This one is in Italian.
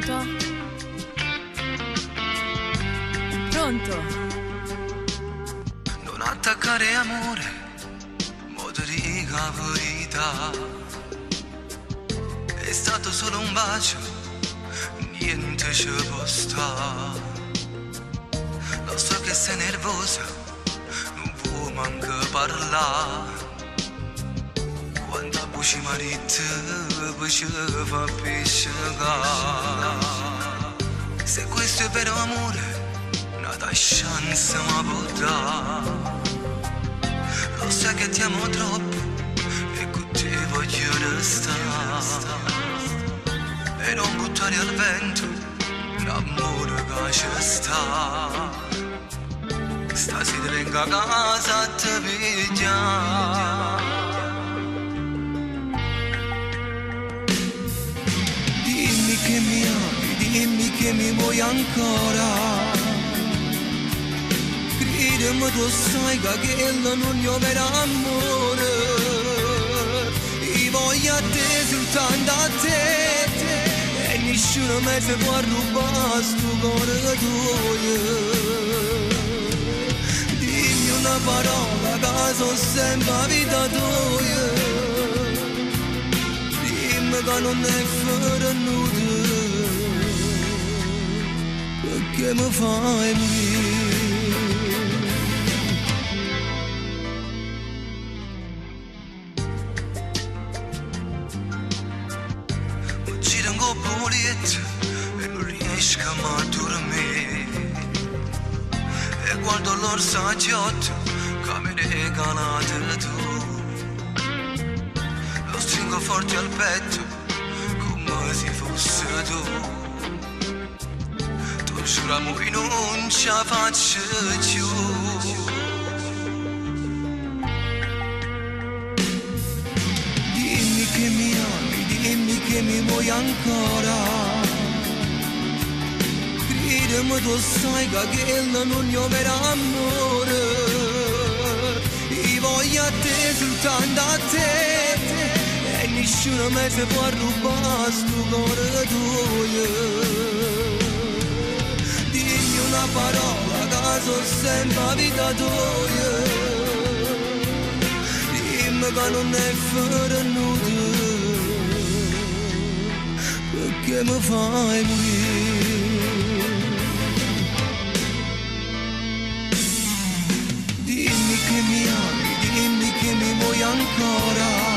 Pronto? Pronto? Non attaccare amore, modo di verità. È stato solo un bacio, niente ci può stare. Lo so che sei nervosa, non può manco parlare. Quando buci marito, ci fa pisciare. Se questo è vero amore, una chance mi può dare. Lo sai che ti amo troppo e con te voglio restare. E non buttare al vento l'amore che ci sta. Stasera vengo a casa a te pigliare. Dimmi che mi ami, dimmi che mi vuoi ancora. Gridami tu sai che quello non è vero amore. Io voglio a te, soltanto a te. E nessuno mi si può rubare sto cuore tuo. Dimmi una parola che sono sempre vita tua. Dimmi che non è fuori nudo, perché mi fai morire. E non riesco a dormire. E guardo l'orsacchiotto che mi regalate tu. Lo stringo forte al petto come se fosse tu. Tu giuramo che non ce la faccio più. Dimmi che mi ami, dimmi che mi vuoi ancora. Gridami tu sai che quello non è vero amore. Io voglio a te, soltanto a te. E nessuno mi si può rubare sto cuore tuo. Dimmi una parola che sono sempre vita tua. Dimmi che non è fuori nudo, perché mi fai morire. Dimmi che mi ami, dimmi che mi vuoi ancora.